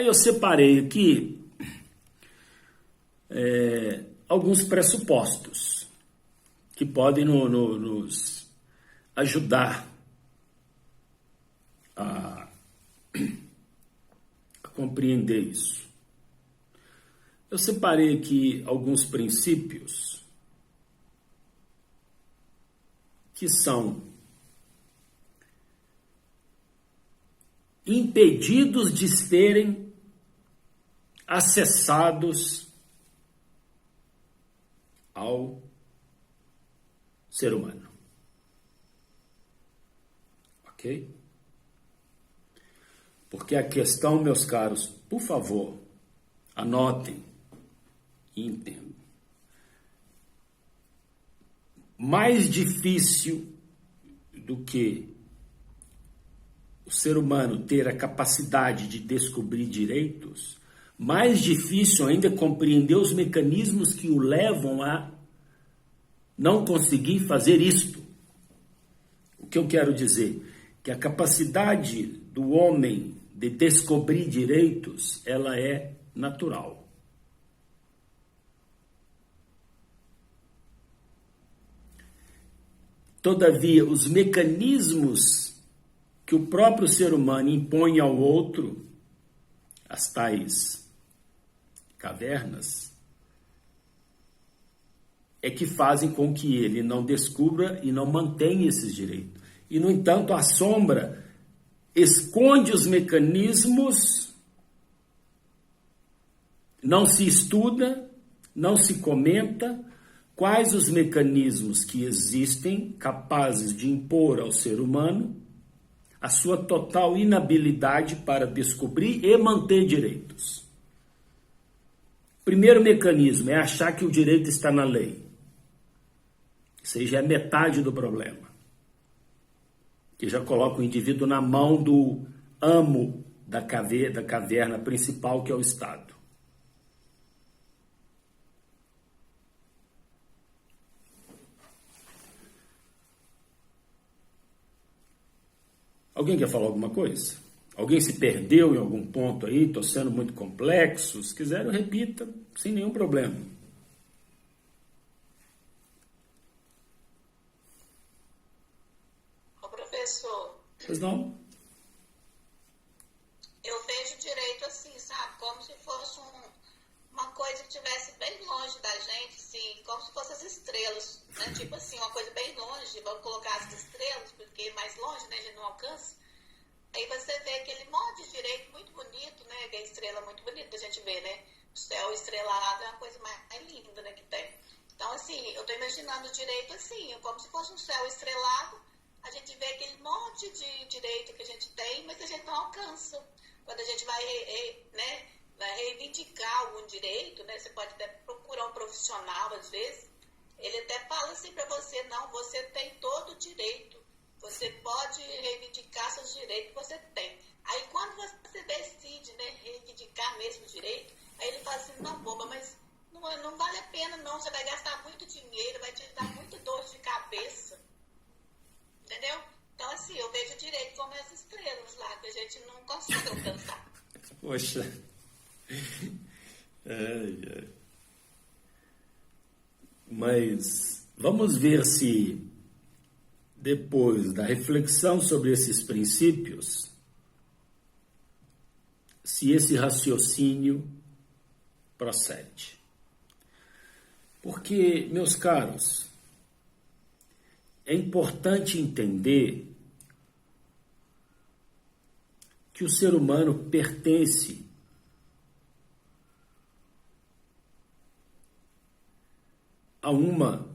Aí eu separei aqui alguns pressupostos que podem nos ajudar a compreender isso. Eu separei aqui alguns princípios que são impedidos de serem acessados ao ser humano. Ok? Porque a questão, meus caros, por favor, anotem e entendam. Mais difícil do que o ser humano ter a capacidade de descobrir direitos, mais difícil ainda é compreender os mecanismos que o levam a não conseguir fazer isto. O que eu quero dizer? Que a capacidade do homem de descobrir direitos, ela é natural. Todavia, os mecanismos que o próprio ser humano impõe ao outro, as tais cavernas, é que fazem com que ele não descubra e não mantenha esses direitos. E, no entanto, a sombra esconde os mecanismos, não se estuda, não se comenta quais os mecanismos que existem capazes de impor ao ser humano a sua total inabilidade para descobrir e manter direitos. Primeiro mecanismo é achar que o direito está na lei. Isso aí já é metade do problema. Que já coloca o indivíduo na mão do amo da caverna principal, que é o Estado. Alguém quer falar alguma coisa? Alguém se perdeu em algum ponto aí? Estou sendo muito complexo? Se quiser, eu repita, sem nenhum problema. Ô, professor. Pois não? Eu vejo direito assim, sabe? Como se fosse uma coisa que estivesse bem longe da gente, assim, como se fossem as estrelas, né? Tipo assim, uma coisa bem longe, vamos colocar as estrelas, porque mais longe, né, a gente não alcança. Aí você vê aquele monte de direito muito bonito, né? Que é estrela muito bonita a gente vê, né? O céu estrelado é uma coisa mais linda, né, que tem. Então, assim, eu tô imaginando o direito assim, como se fosse um céu estrelado, a gente vê aquele monte de direito que a gente tem, mas a gente não alcança. Quando a gente vai, né, vai reivindicar algum direito, né? Você pode até procurar um profissional, às vezes, ele até fala assim para você, não, você tem todo o direito. Você pode reivindicar seus direitos que você tem. Aí quando você decide, né, reivindicar mesmo o direito, aí ele fala assim, não, boba, mas não vale a pena não, você vai gastar muito dinheiro, vai te dar muita dor de cabeça. Entendeu? Então assim, eu vejo o direito como as estrelas lá, que a gente não consegue alcançar. Poxa. Mas vamos ver se depois da reflexão sobre esses princípios, se esse raciocínio procede. Porque, meus caros, é importante entender que o ser humano pertence a uma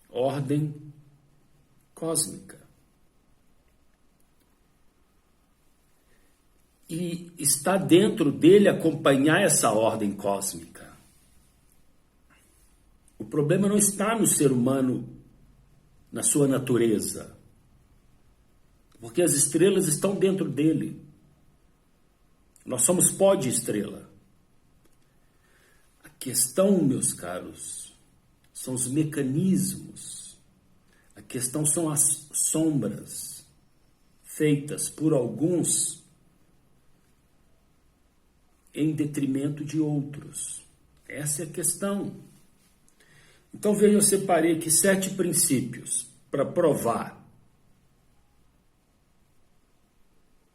ordem cósmica. E está dentro dele acompanhar essa ordem cósmica. O problema não está no ser humano, na sua natureza, porque as estrelas estão dentro dele. Nós somos pó de estrela. A questão, meus caros, são os mecanismos. A questão são as sombras feitas por alguns em detrimento de outros. Essa é a questão. Então veja, eu separei aqui 7 princípios para provar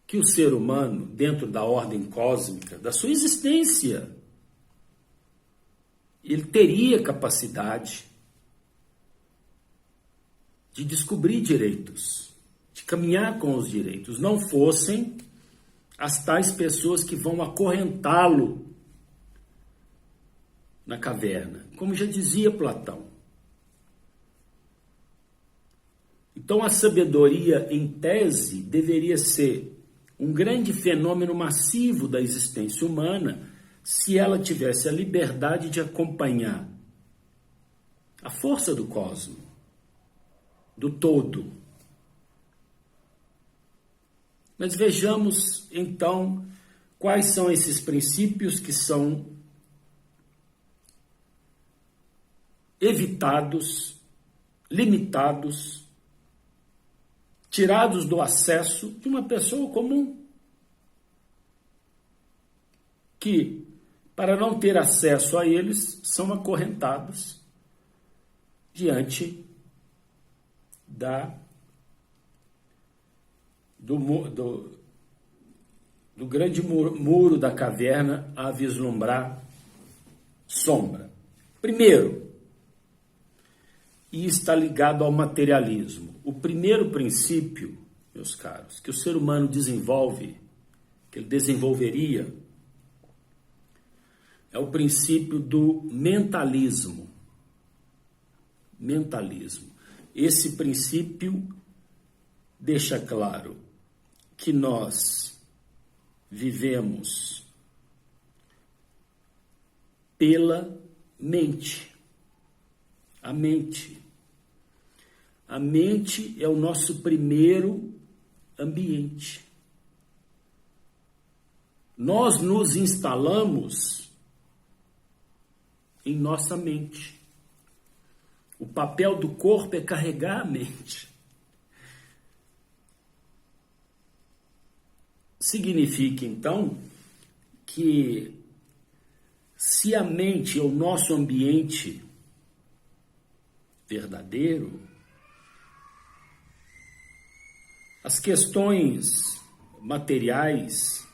que o ser humano, dentro da ordem cósmica, da sua existência, ele teria capacidade de descobrir direitos, de caminhar com os direitos, não fossem as tais pessoas que vão acorrentá-lo na caverna, como já dizia Platão. Então a sabedoria, em tese, deveria ser um grande fenômeno massivo da existência humana, se ela tivesse a liberdade de acompanhar a força do cosmos, do todo. Mas vejamos, então, quais são esses princípios que são evitados, limitados, tirados do acesso de uma pessoa comum, que, para não ter acesso a eles, são acorrentados diante do grande muro da caverna a vislumbrar sombra. Primeiro, e está ligado ao materialismo. O primeiro princípio, meus caros, que o ser humano desenvolve, que ele desenvolveria, é o princípio do mentalismo. Mentalismo. Esse princípio deixa claro que nós vivemos pela mente. A mente. A mente é o nosso primeiro ambiente. Nós nos instalamos em nossa mente. O papel do corpo é carregar a mente. Significa, então, que se a mente é o nosso ambiente verdadeiro, as questões materiais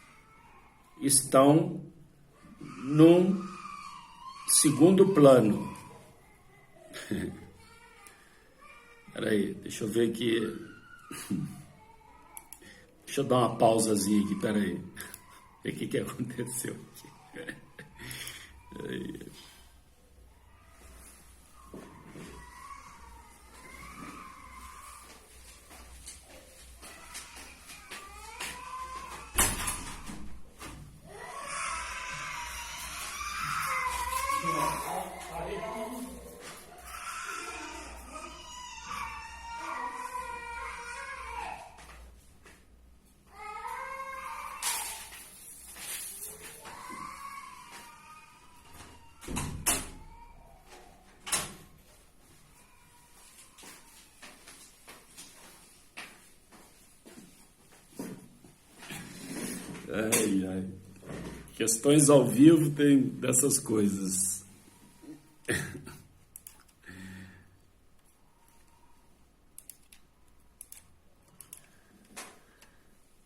estão num segundo plano. Peraí, deixa eu ver aqui. Deixa eu dar uma pausazinha aqui, peraí. Ver o que aconteceu aqui. Peraí. Ai, ai. Questões ao vivo tem dessas coisas.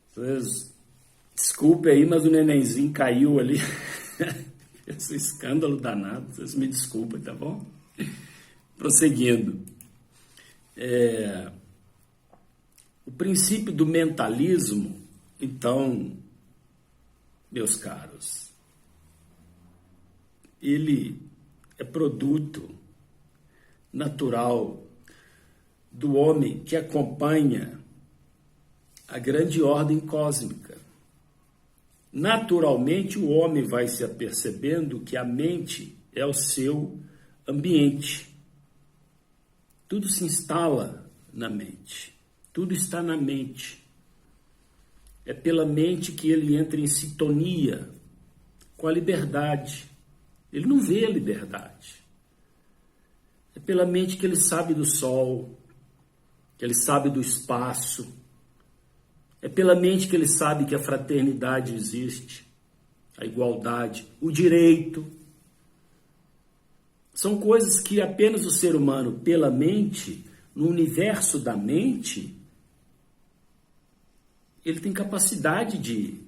Vocês, desculpe aí, mas o nenenzinho caiu ali. Esse escândalo danado. Vocês me desculpem, tá bom? Prosseguindo. O princípio do mentalismo, então, meus caros, ele é produto natural do homem que acompanha a grande ordem cósmica. Naturalmente, o homem vai se apercebendo que a mente é o seu ambiente. Tudo se instala na mente. Tudo está na mente. É pela mente que ele entra em sintonia com a liberdade. Ele não vê a liberdade. É pela mente que ele sabe do sol, que ele sabe do espaço. É pela mente que ele sabe que a fraternidade existe. a igualdade, o direito. São coisas que apenas o ser humano, pela mente, no universo da mente, ele tem capacidade de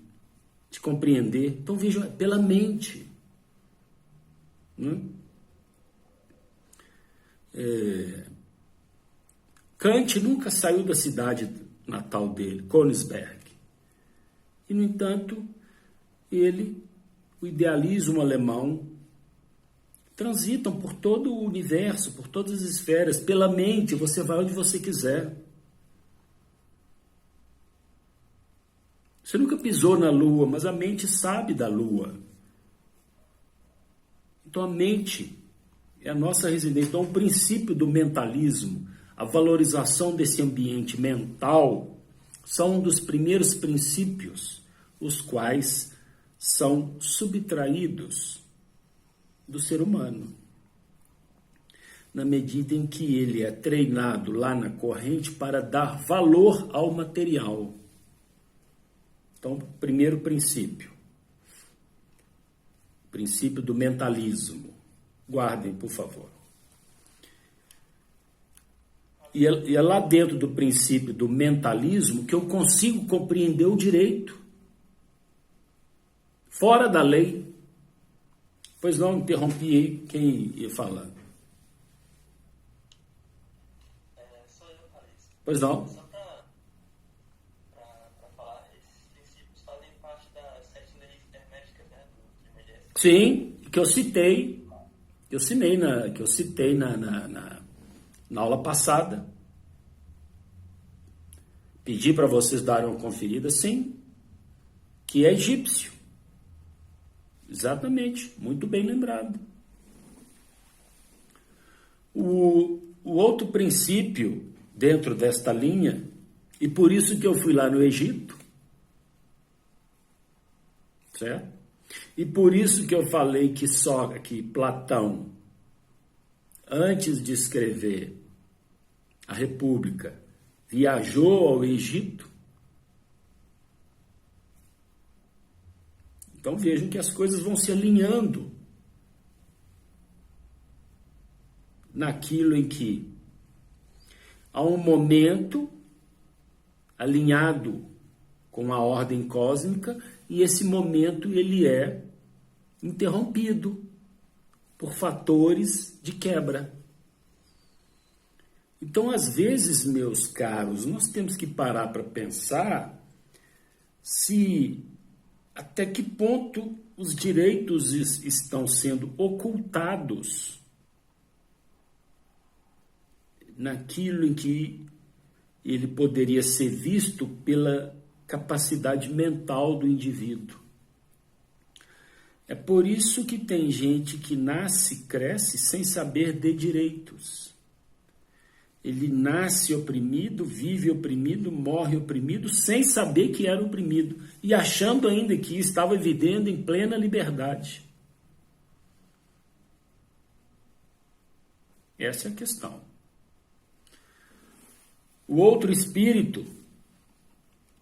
compreender. Então vejam, pela mente. Kant nunca saiu da cidade natal dele, Königsberg. E, no entanto, ele, o idealismo alemão, transitam por todo o universo, por todas as esferas. Pela mente, você vai onde você quiser. Você nunca pisou na Lua, mas a mente sabe da Lua. Então a mente é a nossa residência. Então o princípio do mentalismo, a valorização desse ambiente mental, são um dos primeiros princípios, os quais são subtraídos do ser humano. Na medida em que ele é treinado lá na corrente para dar valor ao material. Então, primeiro princípio do mentalismo. Guardem, por favor. E é lá dentro do princípio do mentalismo que eu consigo compreender o direito. Fora da lei. Pois não, interrompi quem ia falar. Sou eu, Thalys. Pois não. Só para falar, esses princípios fazem parte das 7 leis herméticas, né, do emergência. Sim, que eu citei na aula passada. Pedi para vocês darem uma conferida, sim, que é egípcio. Exatamente, muito bem lembrado. O outro princípio dentro desta linha, e por isso que eu fui lá no Egito, certo? E por isso que eu falei que Platão, antes de escrever a República, viajou ao Egito. Então vejam que as coisas vão se alinhando naquilo em que há um momento alinhado com a ordem cósmica e esse momento ele é interrompido por fatores de quebra. Então, às vezes, meus caros, nós temos que parar para pensar até que ponto os direitos estão sendo ocultados naquilo em que ele poderia ser visto pela capacidade mental do indivíduo. É por isso que tem gente que nasce e cresce sem saber de direitos. Ele nasce oprimido, vive oprimido, morre oprimido, sem saber que era oprimido e achando ainda que estava vivendo em plena liberdade. Essa é a questão. O outro espírito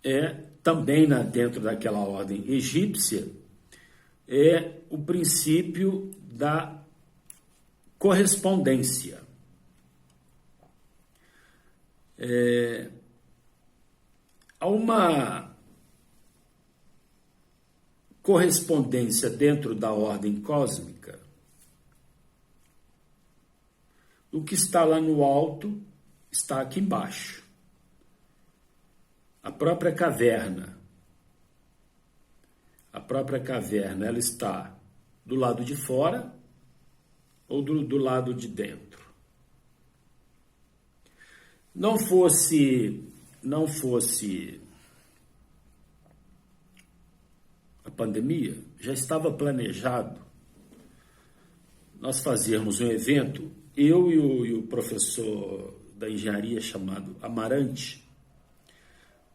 é também dentro daquela ordem egípcia, é o princípio da correspondência. Há uma correspondência dentro da ordem cósmica. O que está lá no alto está aqui embaixo. A própria caverna, ela está do lado de fora ou do lado de dentro. Não fosse a pandemia, já estava planejado nós fazermos um evento, eu e o professor da engenharia chamado Amarante,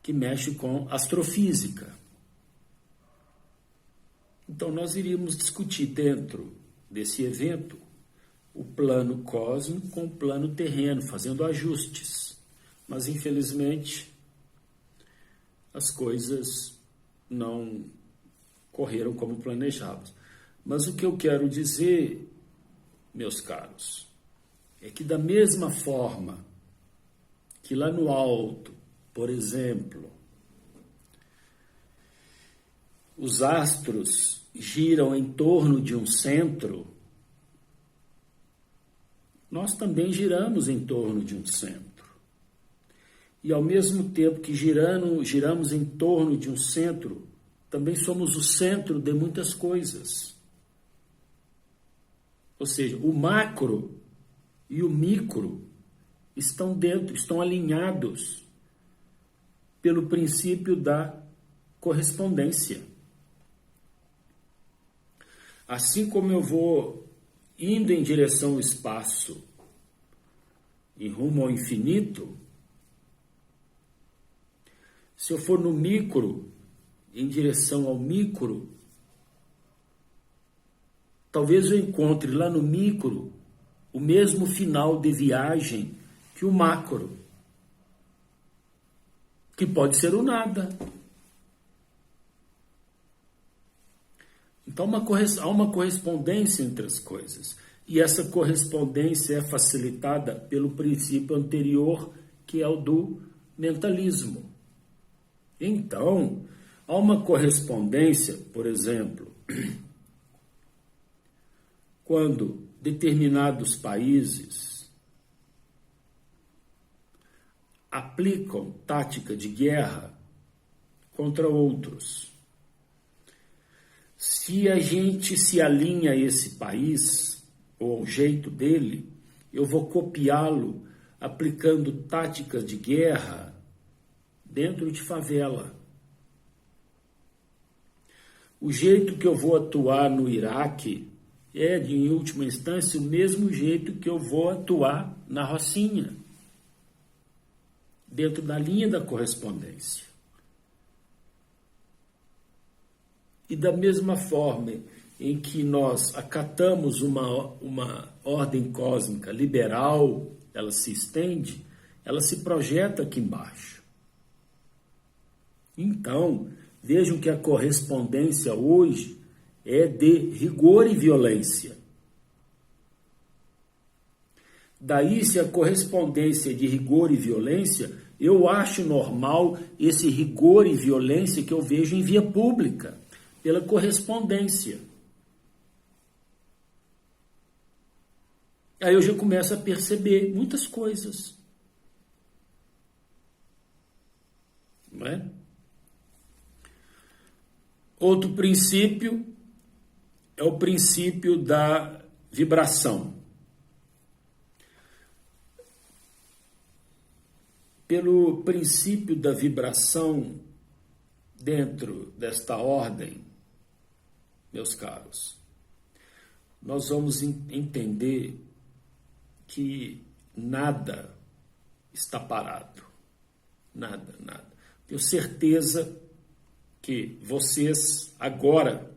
que mexe com astrofísica. Então nós iríamos discutir dentro desse evento o plano cósmico com o plano terreno, fazendo ajustes. Mas, infelizmente, as coisas não correram como planejávamos. Mas o que eu quero dizer, meus caros, é que da mesma forma que lá no alto, por exemplo, os astros giram em torno de um centro, nós também giramos em torno de um centro. E ao mesmo tempo que giramos em torno de um centro, também somos o centro de muitas coisas. Ou seja, o macro e o micro estão dentro, estão alinhados pelo princípio da correspondência. Assim como eu vou indo em direção ao espaço, em rumo ao infinito, se eu for no micro, em direção ao micro, talvez eu encontre lá no micro o mesmo final de viagem que o macro, que pode ser o nada. Então há uma correspondência entre as coisas. E essa correspondência é facilitada pelo princípio anterior, que é o do mentalismo. Então, há uma correspondência, por exemplo, quando determinados países aplicam tática de guerra contra outros. Se a gente se alinha a esse país, ou ao jeito dele, eu vou copiá-lo aplicando táticas de guerra dentro de favela. O jeito que eu vou atuar no Iraque é, em última instância, o mesmo jeito que eu vou atuar na Rocinha, dentro da linha da correspondência. E da mesma forma em que nós acatamos uma ordem cósmica liberal, ela se estende, ela se projeta aqui embaixo. Então, vejam que a correspondência hoje é de rigor e violência. Daí, se a correspondência é de rigor e violência, eu acho normal esse rigor e violência que eu vejo em via pública, pela correspondência. Aí eu já começo a perceber muitas coisas. Não é? Outro princípio é o princípio da vibração. Pelo princípio da vibração, dentro desta ordem, meus caros, nós vamos entender que nada está parado. Nada, nada. Tenho certeza que vocês, agora,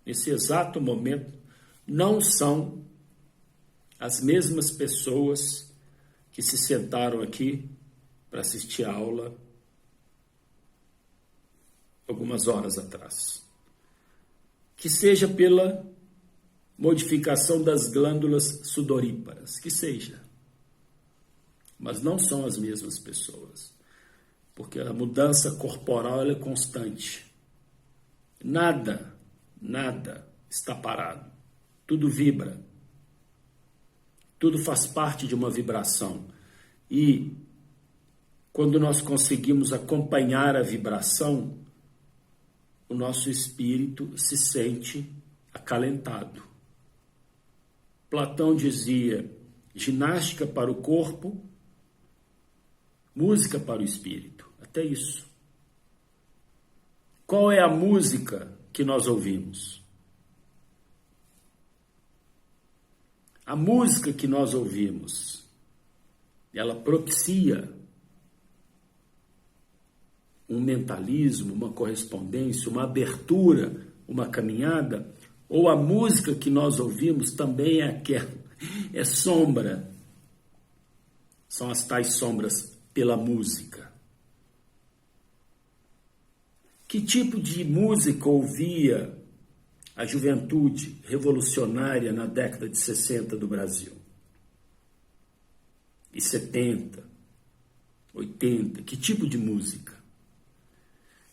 nesse exato momento, não são as mesmas pessoas que se sentaram aqui para assistir a aula algumas horas atrás. Que seja pela modificação das glândulas sudoríparas, que seja. Mas não são as mesmas pessoas, porque a mudança corporal ela é constante. Nada está parado. Tudo vibra. Tudo faz parte de uma vibração. E quando nós conseguimos acompanhar a vibração, o nosso espírito se sente acalentado. Platão dizia: ginástica para o corpo, música para o espírito. Até isso. Qual é a música que nós ouvimos? A música que nós ouvimos, ela propicia um mentalismo, uma correspondência, uma abertura, uma caminhada, ou a música que nós ouvimos também é aquela, é sombra. São as tais sombras pela música. Que tipo de música ouvia a juventude revolucionária na década de 60 do Brasil? E 70, 80, que tipo de música?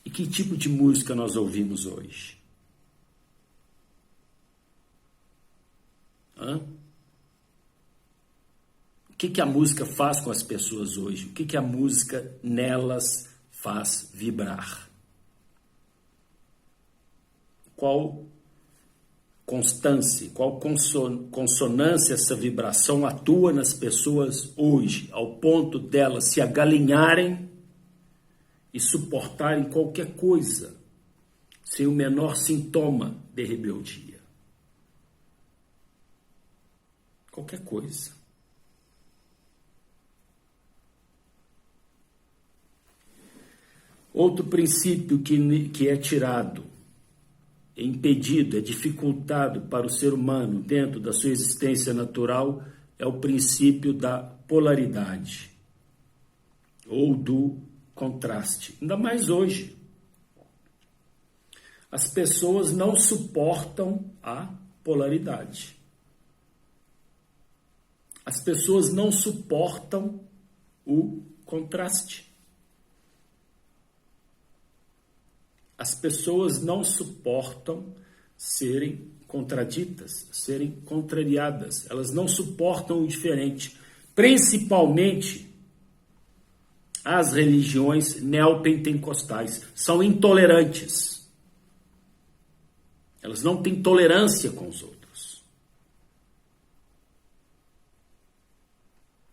E que tipo de música nós ouvimos hoje? O que a música faz com as pessoas hoje? O que a música nelas faz vibrar? Qual constância, qual consonância essa vibração atua nas pessoas hoje, ao ponto delas se agalinharem e suportarem qualquer coisa, sem o menor sintoma de rebeldia? Qualquer coisa. Outro princípio que é tirado, é impedido, é dificultado para o ser humano dentro da sua existência natural é o princípio da polaridade ou do contraste. Ainda mais hoje. As pessoas não suportam a polaridade. As pessoas não suportam o contraste. As pessoas não suportam serem contraditas, serem contrariadas. Elas não suportam o diferente, principalmente as religiões neopentecostais. São intolerantes. Elas não têm tolerância com os outros.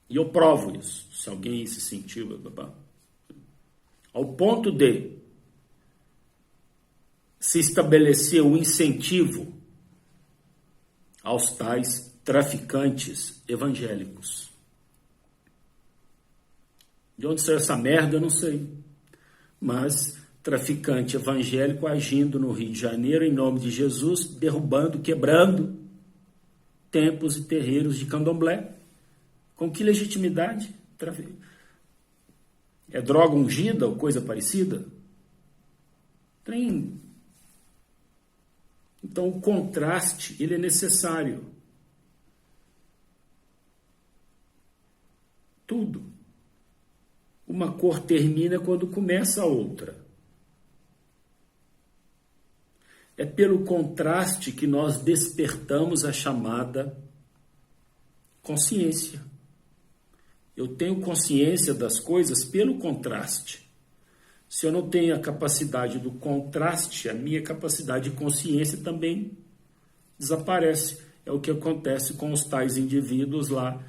E eu provo isso, se alguém se sentiu, ao ponto de se estabelecer um incentivo aos tais traficantes evangélicos. De onde saiu essa merda, eu não sei. Mas traficante evangélico agindo no Rio de Janeiro em nome de Jesus, derrubando, quebrando templos e terreiros de candomblé. Com que legitimidade? É droga ungida ou coisa parecida? Tem. Então, o contraste, ele é necessário. Tudo. Uma cor termina quando começa a outra. É pelo contraste que nós despertamos a chamada consciência. Eu tenho consciência das coisas pelo contraste. Se eu não tenho a capacidade do contraste, a minha capacidade de consciência também desaparece. É o que acontece com os tais indivíduos lá